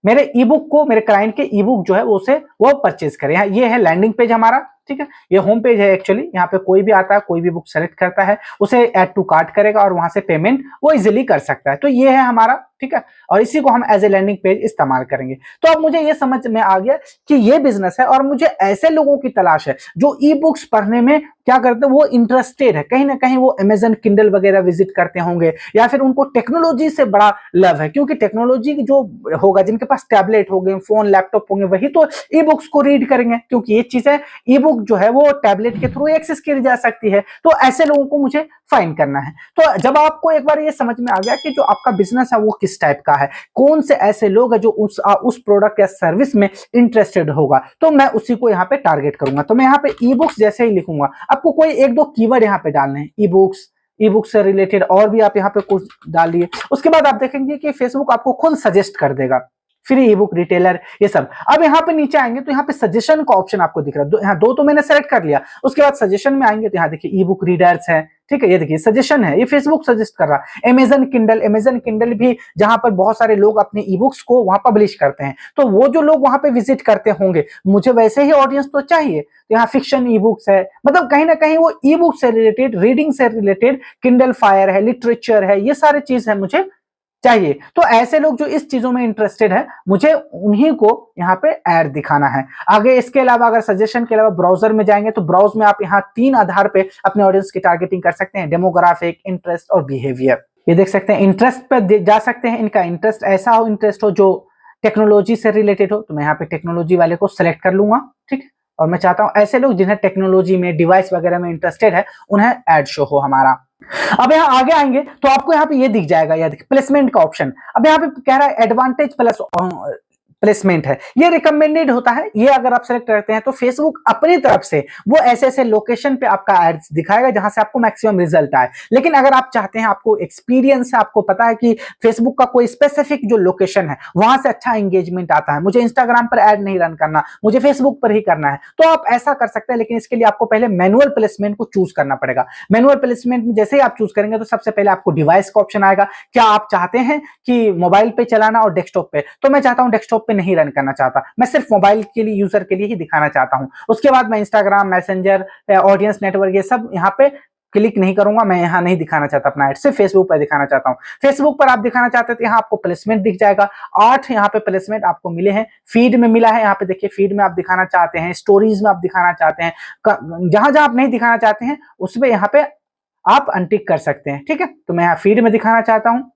मेरे ई बुक को, मेरे क्लाइंट के ई बुक जो है उसे वो परचेज करें। ये है लैंडिंग पेज हमारा। ठीक है, ये होम पेज है एक्चुअली। यहाँ पे कोई भी आता है, कोई भी बुक सेलेक्ट करता है, उसे ऐड टू कार्ट करेगा और वहां से पेमेंट वो इजीली कर सकता है। तो ये है हमारा। ठीक है, और इसी को हम एज ए लैंडिंग पेज इस्तेमाल करेंगे। तो अब मुझे ये समझ में आ गया कि ये बिजनेस है और मुझे ऐसे लोगों की तलाश है जो ई बुक्स पढ़ने में क्या करते हैं, वो इंटरेस्टेड है। कहीं ना कहीं वो अमेजन किंडल वगैरह विजिट करते होंगे, या फिर उनको टेक्नोलॉजी से बड़ा लव है, क्योंकि टेक्नोलॉजी जो होगा, जिनके पास टैबलेट हो गए, फोन लैपटॉप होंगे, वही तो ई बुक्स को रीड करेंगे, क्योंकि ये चीजें ई बुक जो है वो टैबलेट के थ्रू एक्सेस की जा सकती है। तो ऐसे लोगों को मुझे फाइंड करना है। तो जब आपको एक बार ये समझ में आ गया कि जो आपका बिजनेस है वो किस टाइप का है, कौन से ऐसे लोग हैं जो उस प्रोडक्ट या सर्विस में इंटरेस्टेड होगा, तो मैं उसी को यहाँ पे टारगेट करूंगा। तो मैं यहाँ पे ई बुक्स जैसे ही लिखूंगा, आपको कोई एक दो कीवर्ड यहाँ पे डालने हैं, ई बुक्स से रिलेटेड, और भी आप यहाँ पे कुछ डालिए। उसके बाद आप देखेंगे कि फेसबुक आपको खुद सजेस्ट कर देगा, फ्री ई बुक रिटेलर, ये सब। अब यहाँ पे नीचे आएंगे तो यहाँ पे सजेशन का ऑप्शन आपको दिख रहा है। यहाँ दो तो मैंने सेलेक्ट कर लिया। उसके बाद सजेशन में आएंगे तो यहाँ देखिए ई बुक रीडर्स है। ठीक है, ये देखिए सजेशन है, ये फेसबुक सजेस्ट कर रहा है। अमेजन किंडल भी, जहां पर बहुत सारे लोग अपने ई बुक्स को वहां पब्लिश करते हैं, तो वो जो लोग वहां पे विजिट करते होंगे, मुझे वैसे ही ऑडियंस तो चाहिए। तो यहाँ फिक्शन ई बुक्स है, मतलब कहीं ना कहीं वो ई बुक से रिलेटेड, रीडिंग से रिलेटेड, किंडल फायर है, लिटरेचर है, ये सारी चीज है मुझे चाहिए। तो ऐसे लोग जो इस चीजों में इंटरेस्टेड है, मुझे उन्हीं को यहाँ पे ऐड दिखाना है। आगे इसके अलावा अगर सजेशन के अलावा ब्राउजर में जाएंगे तो ब्राउज में आप यहाँ 3 आधार पे अपने ऑडियंस की टारगेटिंग कर सकते हैं, डेमोग्राफिक, इंटरेस्ट और बिहेवियर। ये देख सकते हैं, इंटरेस्ट पे जा सकते हैं। इनका इंटरेस्ट ऐसा हो, इंटरेस्ट हो जो टेक्नोलॉजी से रिलेटेड हो, तो मैं यहाँ पे टेक्नोलॉजी वाले को सिलेक्ट कर लूंगा। ठीक है, और मैं चाहता हूं ऐसे लोग जिन्हें टेक्नोलॉजी में, डिवाइस वगैरह में इंटरेस्टेड है, उन्हें ऐड शो हो हमारा। अब यहाँ आगे आएंगे तो आपको यहाँ पे ये दिख जाएगा, यह प्लेसमेंट का ऑप्शन। अब यहाँ पे कह रहा है एडवांटेज प्लस प्लेसमेंट है, ये रिकमेंडेड होता है। ये अगर आप सेलेक्ट करते हैं तो फेसबुक अपनी तरफ से वो ऐसे ऐसे लोकेशन पे आपका एड्स दिखाएगा जहां से आपको मैक्सिमम रिजल्ट आए। लेकिन अगर आप चाहते हैं, आपको एक्सपीरियंस है, आपको पता है कि फेसबुक का कोई स्पेसिफिक जो लोकेशन है वहां से अच्छा एंगेजमेंट आता है, मुझे इंस्टाग्राम पर एड नहीं रन करना, मुझे फेसबुक पर ही करना है, तो आप ऐसा कर सकते हैं। लेकिन इसके लिए आपको पहले मैनुअल प्लेसमेंट को चूज करना पड़ेगा। मैनुअल प्लेसमेंट में जैसे ही आप चूज करेंगे तो सबसे पहले आपको डिवाइस का ऑप्शन आएगा। क्या आप चाहते हैं कि मोबाइल पे चलाना और डेस्कटॉप पे? तो मैं चाहता हूं डेस्कटॉप पे नहीं रन करना चाहता, मैं सिर्फ मोबाइल के लिए, यूजर के लिए ही दिखाना चाहता हूं। उसके बाद मैं इंस्टाग्राम, मैसेंजर, ऑडियंस नेटवर्क, ये सब यहाँ पे क्लिक नहीं करूंगा। मैं यहाँ नहीं दिखाना चाहता अपना एड, सिर्फ फेसबुक पर दिखाना चाहता हूँ। फेसबुक पर आप दिखाना चाहते हैं तो यहाँ आपको प्लेसमेंट दिख जाएगा। 8 यहाँ पे प्लेसमेंट आपको मिले हैं। फीड में मिला है, यहाँ पे देखिए फीड में आप दिखाना चाहते हैं, स्टोरीज में आप दिखाना चाहते हैं, जहां जहां आप नहीं दिखाना चाहते हैं उसमें यहाँ पे आप अनटिक कर सकते हैं। ठीक है, तो मैं यहाँ फीड में दिखाना चाहता हूँ।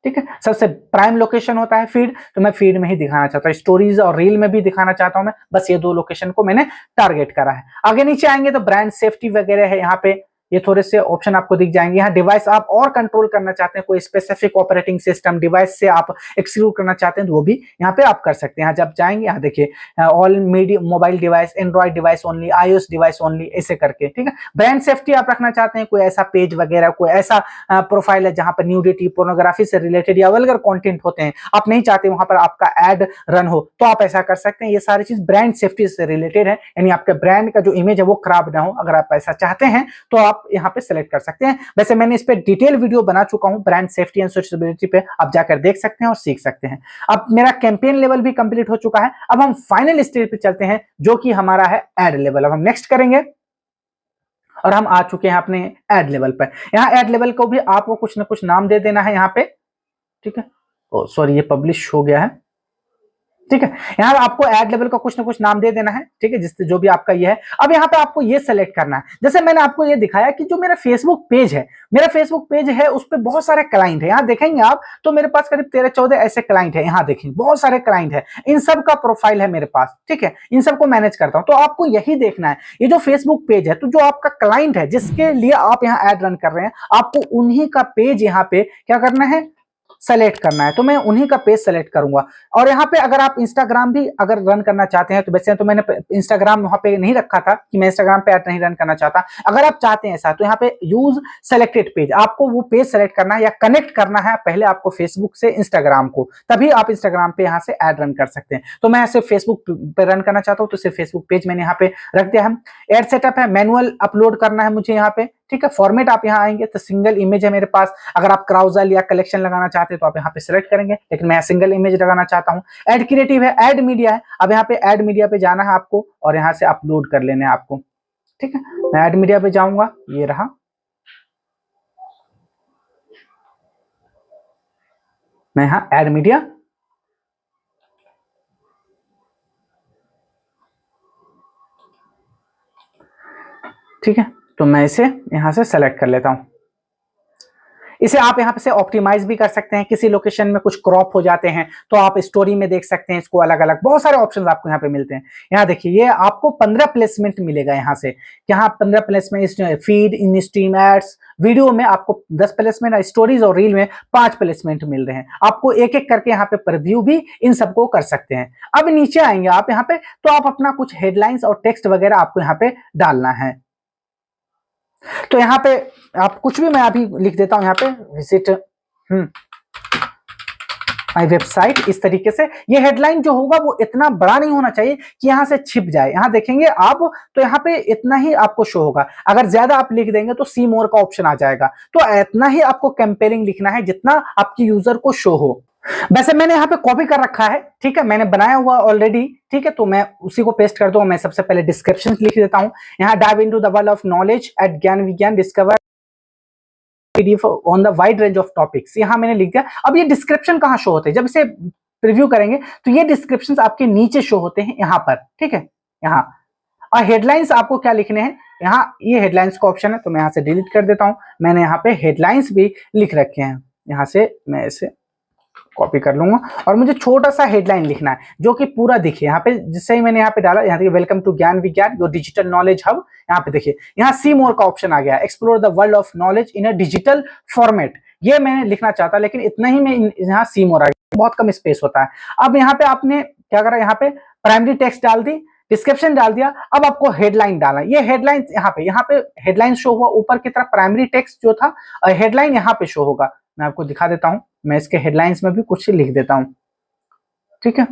ठीक है, सबसे प्राइम लोकेशन होता है फीड, तो मैं फीड में ही दिखाना चाहता हूँ। स्टोरीज और रील में भी दिखाना चाहता हूं मैं, बस ये 2 लोकेशन को मैंने टारगेट करा है। आगे नीचे आएंगे तो ब्रांड सेफ्टी वगैरह है यहाँ पे, ये थोड़े से ऑप्शन आपको दिख जाएंगे। यहाँ डिवाइस आप और कंट्रोल करना चाहते हैं, कोई स्पेसिफिक ऑपरेटिंग सिस्टम डिवाइस से आप एक्सक्लूड करना चाहते हैं तो वो भी यहाँ पे आप कर सकते हैं। यहाँ जब जाएंगे, यहाँ देखिए all media mobile device, Android device only, iOS device only, ऐसे करके, ठीक है। ब्रांड सेफ्टी आप रखना चाहते हैं, कोई ऐसा पेज वगैरह, कोई ऐसा प्रोफाइल है जहां पर न्यूडिटी, पोर्नोग्राफी से रिलेटेड या वल्गर कंटेंट होते हैं, आप नहीं चाहते वहां पर आपका एड रन हो, तो आप ऐसा कर सकते हैं। ये सारी चीज ब्रांड सेफ्टी से रिलेटेड है, यानी आपके ब्रांड का जो इमेज है वो खराब ना हो। अगर आप ऐसा चाहते हैं तो आप यहाँ पे सेलेक्ट कर सकते हैं। वैसे मैंने इस पे डिटेल वीडियो बना चुका हूं ब्रांड सेफ्टी एंड सोशेबिलिटी पे, आप जाकर देख सकते हैं और सीख सकते हैं। अब मेरा कैंपेन लेवल भी कंप्लीट हो चुका है। अब हम फाइनल स्टेज पे चलते हैं जो कि हमारा है एड लेवल। अब हम नेक्स्ट करेंगे और हम आ चुके हैं अपने एड लेवल पर। यहाँ एड लेवल को भी आपको कुछ ना कुछ नाम दे देना है यहाँ पे, ठीक है। ओ सॉरी, ये पब्लिश हो गया है, ठीक है। यहाँ आपको एड लेवल का कुछ ना कुछ नाम दे देना है, ठीक है, जिससे जो भी आपका ये है। अब यहाँ पे आपको ये सेलेक्ट करना है। जैसे मैंने आपको ये दिखाया कि जो मेरा फेसबुक पेज है, मेरा फेसबुक पेज है, उस पर बहुत सारे क्लाइंट है। यहाँ देखेंगे आप तो मेरे पास करीब 13-14 ऐसे क्लाइंट है। यहाँ देखेंगे बहुत सारे क्लाइंट है, इन सब का प्रोफाइल है मेरे पास, ठीक है। इन सबको मैनेज करता हूँ। तो आपको यही देखना है, ये जो फेसबुक पेज है, तो जो आपका क्लाइंट है जिसके लिए आप यहाँ एड रन कर रहे हैं, आपको उन्हीं का पेज यहाँ पे क्या करना है, सेलेक्ट करना है। तो मैं उन्हीं का पेज सेलेक्ट करूंगा। और यहाँ पे अगर आप इंस्टाग्राम भी अगर रन करना चाहते हैं तो वैसे तो मैंने इंस्टाग्राम वहां पे नहीं रखा था कि मैं इंस्टाग्राम पे ऐड नहीं रन करना चाहता। अगर आप चाहते हैं ऐसा तो यहाँ पे यूज सेलेक्टेड पेज, आपको वो पेज सेलेक्ट करना है या कनेक्ट करना है पहले आपको फेसबुक से इंस्टाग्राम को, तभी आप इंस्टाग्राम पे यहाँ से ऐड रन कर सकते हैं। तो मैं ऐसे फेसबुक पे रन करना चाहता हूँ तो सिर्फ फेसबुक पेज मैंने यहाँ पे रख दिया है। एड सेटअप है, मैनुअल अपलोड करना है मुझे यहाँ पे, ठीक है। फॉर्मेट आप यहाँ आएंगे तो सिंगल इमेज है मेरे पास। अगर आप क्राउजल या कलेक्शन लगाना चाहते हैं तो आप यहाँ पे सिलेक्ट करेंगे, लेकिन मैं सिंगल इमेज लगाना चाहता हूँ। ऐड क्रिएटिव है, ऐड मीडिया है। अब यहाँ पे ऐड मीडिया पे जाना है आपको और यहाँ से अपलोड कर लेने हैं आपको, ठीक है। मैं ऐड मीडिया पे जाऊंगा, ये रहा, मैं यहाँ ऐड मीडिया, ठीक है। तो मैं इसे यहां से सेलेक्ट कर लेता हूं। इसे आप यहाँ पे से ऑप्टिमाइज भी कर सकते हैं। किसी लोकेशन में कुछ क्रॉप हो जाते हैं तो आप स्टोरी में देख सकते हैं इसको, अलग अलग बहुत सारे ऑप्शंस आपको यहाँ पे मिलते हैं। यहाँ देखिए, ये आपको 15 प्लेसमेंट मिलेगा यहाँ से। यहाँ 15 placement, feed, in stream ads, video में आपको 10 प्लेसमेंट, स्टोरीज और रील में 5 प्लेसमेंट मिल रहे हैं। आपको एक एक करके यहाँ पे प्रीव्यू भी इन सबको कर सकते हैं। अब नीचे आएंगे आप यहाँ पे तो आप अपना कुछ हेडलाइंस और टेक्स्ट वगैरह आपको यहाँ पे डालना है। तो यहाँ पे आप कुछ भी, मैं अभी लिख देता हूं यहाँ पे, विजिट माय वेबसाइट, इस तरीके से। ये हेडलाइन जो होगा वो इतना बड़ा नहीं होना चाहिए कि यहाँ से छिप जाए। यहाँ देखेंगे आप तो यहाँ पे इतना ही आपको शो होगा। अगर ज्यादा आप लिख देंगे तो सी मोर का ऑप्शन आ जाएगा। तो इतना ही आपको कंपेयरिंग लिखना है जितना आपकी यूजर को शो हो। वैसे मैंने यहाँ पे कॉपी कर रखा है, ठीक है, मैंने बनाया हुआ ऑलरेडी, ठीक है। तो मैं उसी को पेस्ट कर दूंगा। मैं सबसे पहले डिस्क्रिप्शन लिख देता हूँ। यहाँ dive into the world of knowledge eight ज्ञान विज्ञान, discover PDF on the wide range of topics, यहाँ मैंने लिख दिया। अब ये डिस्क्रिप्शन कहाँ शो होते हैं, जब इसे प्रीव्यू करेंगे तो ये डिस्क्रिप्शन आपके नीचे शो होते हैं यहाँ पर, ठीक है, यहाँ। और हेडलाइंस आपको क्या लिखने हैं, यहाँ ये हेडलाइंस का ऑप्शन है तो मैं यहाँ से डिलीट कर देता हूँ। मैंने यहाँ पे हेडलाइंस भी लिख रखे हैं, यहाँ से मैं इसे कॉपी कर लूंगा और मुझे छोटा सा हेडलाइन लिखना है जो कि पूरा दिखे यहाँ पे। जिससे ही मैंने यहाँ पे डाला, यहाँ देखिए, वेलकम टू ज्ञान विज्ञान योर डिजिटल नॉलेज हब। यहाँ पे देखिए, यहाँ सी मोर का ऑप्शन आ गया, explore the world of knowledge in a digital format. ये मैंने लिखना चाहता, लेकिन इतना ही में यहाँ सी मोर आ गया, बहुत कम स्पेस होता है। अब यहाँ पे आपने क्या करा, यहाँ पे प्राइमरी टेक्स्ट डाल दी, डिस्क्रिप्शन डाल दिया। अब आपको हेडलाइन डालना, ये हेडलाइन यहाँ पे हेडलाइन शो हुआ ऊपर की तरफ, प्राइमरी टेक्स्ट जो था हेडलाइन यहाँ पे शो होगा। मैं आपको दिखा देता हूं, मैं इसके हेडलाइंस में भी कुछ लिख देता हूं, ठीक है।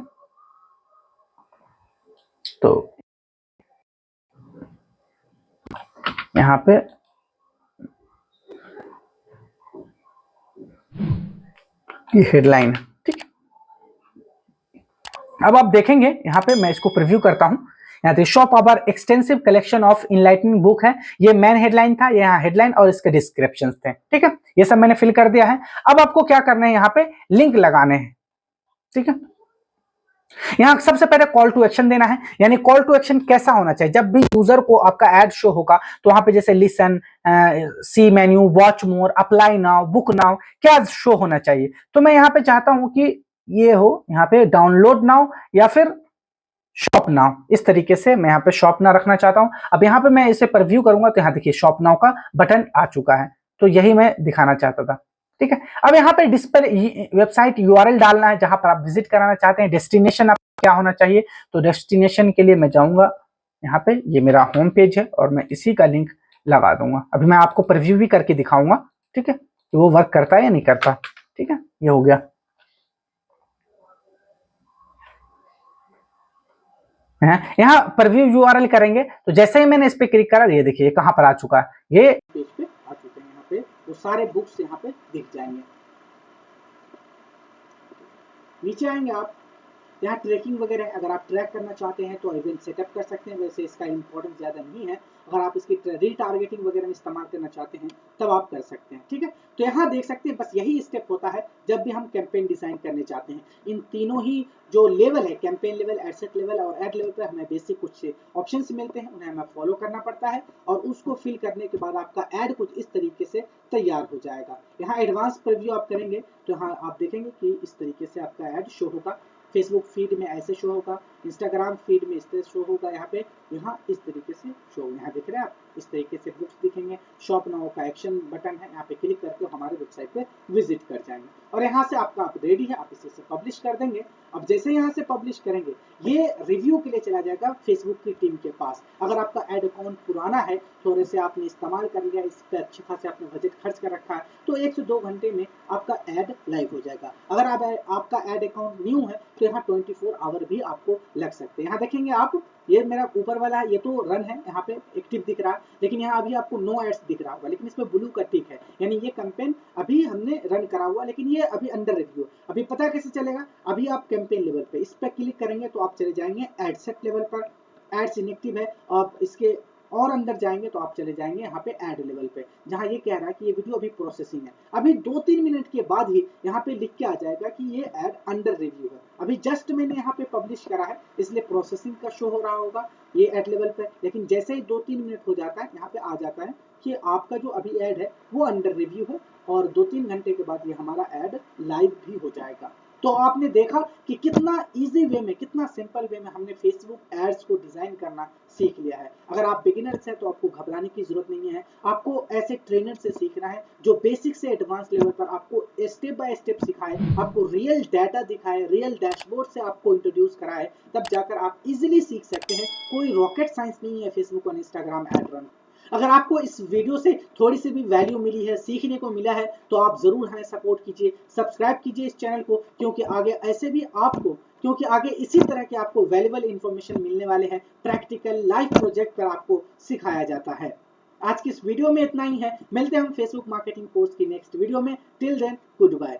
तो यहाँ पे ये हेडलाइन, ठीक है। अब आप देखेंगे यहाँ पे, मैं इसको प्रीव्यू करता हूं। यहाँ पे shop our extensive collection of enlightening book है, ये मेन हेडलाइन था, यहाँ हेडलाइन और इसके डिस्क्रिप्शन थे, ठीक है। ये सब मैंने फिल कर दिया है। अब आपको क्या करना है, यहाँ पे लिंक लगाने हैं, ठीक है। यहाँ सबसे पहले कॉल टू एक्शन देना है, यानी कॉल टू एक्शन कैसा होना चाहिए। जब भी यूजर को आपका एड शो होगा तो वहां पे जैसे listen, see menu, watch more, apply now, book now, क्या शो होना चाहिए। तो मैं यहाँ पे चाहता हूं कि ये हो, यहाँ पे डाउनलोड नाउ या फिर शॉप नाउ, इस तरीके से मैं यहाँ पे शॉप नाउ रखना चाहता हूँ। अब यहाँ पे मैं इसे प्रीव्यू करूंगा तो यहाँ देखिए शॉप नाउ का बटन आ चुका है, तो यही मैं दिखाना चाहता था। ठीक है, अब यहाँ पे डिस्प्ले वेबसाइट यूआरएल डालना है जहां पर आप विजिट कराना चाहते हैं। डेस्टिनेशन आप क्या होना चाहिए, तो डेस्टिनेशन के लिए मैं जाऊंगा यहाँ पे, ये मेरा होम पेज है और मैं इसी का लिंक लगा दूंगा। अभी मैं आपको प्रीव्यू भी करके दिखाऊंगा, ठीक है, कि वो वर्क करता है या नहीं करता। ठीक है, ये हो गया है। यहाँ प्रीव्यू यूआरएल करेंगे तो जैसे ही मैंने इस पे क्लिक करा, ये देखिए कहाँ पर आ चुका है, ये पेज पे आ चुके हैं। यहाँ पे वो सारे बुक्स यहाँ पे दिख जाएंगे। नीचे आएंगे आप, यहाँ ट्रैकिंग वगैरह अगर आप ट्रैक करना चाहते हैं तो इवेंट सेटअप कर सकते हैं, वैसे इसका इंपॉर्टेंस ज़्यादा नहीं है। अगर आप इसकी रीटारगेटिंग वगैरह में इस्तेमाल करना चाहते हैं तब आप कर सकते हैं। ठीक है, तो यहाँ देख सकते हैं बस यही स्टेप होता है जब भी हम कैंपेन डिजाइन करने चाहते हैं। इन तीनों ही जो लेवल है, कैंपेन लेवल, एडसेट लेवल और एड लेवल पर हमें बेसिक कुछ ऑप्शंस मिलते हैं, उन्हें हमें फॉलो करना पड़ता है और उसको फिल करने के बाद आपका एड कुछ इस तरीके से तैयार हो जाएगा। यहाँ एडवांस प्रीव्यू आप करेंगे तो यहाँ आप देखेंगे कि इस तरीके से आपका एड शो होगा। फेसबुक फीड में ऐसे शो होगा, इंस्टाग्राम फीड में इस तरह शो होगा, यहाँ पे यहाँ इस तरीके से शो, यहाँ देख रहे हैं आप, इस तरीके से बुक्स दिखेंगे। शॉप नाउ का एक्शन बटन है, यहाँ पे क्लिक करके हमारे वेबसाइट पे विजिट कर जाएंगे और यहाँ से आपका आप रेडी है, आप इसे पब्लिश कर देंगे। अब जैसे यहाँ से पब्लिश करेंगे ये रिव्यू के लिए चला जाएगा फेसबुक की टीम के पास। अगर आपका एड अकाउंट पुराना है, थोड़े से आपने इस्तेमाल कर लिया, इस पर अच्छे खासे आपने बजट खर्च कर रखा है, तो 1 से 2 घंटे में आपका एड लाइव हो जाएगा। अगर आपका एड अकाउंट न्यू है तो यहाँ 24 आवर भी आपको लग सकते हैं। यहाँ देखेंगे आप, ये मेरा ऊपर वाला है, ये तो रन है, यहाँ पे एक्टिव दिख रहा है, लेकिन यहाँ अभी आपको नो एड्स दिख रहा होगा, लेकिन इसमें ब्लू का टिक है, यानी ये कैंपेन अभी हमने रन करा हुआ, लेकिन ये अभी अंडर रिव्यू। अभी पता कैसे चलेगा, अभी आप कैंपेन लेवल पे इस पर क्लिक करेंगे तो आप चले जाएंगे एडसेट लेवल पर। एड्स इनएक्टिव है, आप इसके और अंदर जाएंगे तो आप चले जाएंगे यहाँ पे ऐड लेवल पे, जहाँ ये कह रहा है कि ये वीडियो अभी प्रोसेसिंग है। अभी 2-3 मिनट के बाद ही यहाँ पे लिख के आ जाएगा कि ये ऐड अंडर रिव्यू है। अभी जस्ट मैंने यहाँ पे पब्लिश करा है इसलिए प्रोसेसिंग का शो हो रहा होगा ये ऐड लेवल पे, लेकिन जैसे ही 2-3 मिनट हो जाता है यहाँ पे आ जाता है कि आपका जो अभी ऐड है वो अंडर रिव्यू है और 2-3 घंटे के बाद ये हमारा ऐड लाइव भी हो जाएगा। तो आपने देखा कि कितना इजी वे में, कितना सिंपल वे में हमने फेसबुक एड्स को डिजाइन करना सीख लिया है। अगर आप बिगिनर्स हैं तो आपको घबराने की जरूरत नहीं है, आपको ऐसे ट्रेनर से सीखना है जो बेसिक से एडवांस लेवल पर आपको स्टेप बाय स्टेप सिखाए, आपको रियल डाटा दिखाए, रियल डैशबोर्ड से आपको इंट्रोड्यूस कराए, तब जाकर आप इजीली सीख सकते हैं। कोई रॉकेट साइंस नहीं है फेसबुक और इंस्टाग्राम एड रन। अगर आपको इस वीडियो से थोड़ी सी भी वैल्यू मिली है, सीखने को मिला है, तो आप जरूर हमें सपोर्ट कीजिए, सब्सक्राइब कीजिए इस चैनल को, क्योंकि आगे इसी तरह के आपको वैल्यूएबल इंफॉर्मेशन मिलने वाले हैं। प्रैक्टिकल लाइव प्रोजेक्ट पर आपको सिखाया जाता है। आज की इस वीडियो में इतना ही है, मिलते हैं हम फेसबुक मार्केटिंग कोर्स की नेक्स्ट वीडियो में। Till then good bye.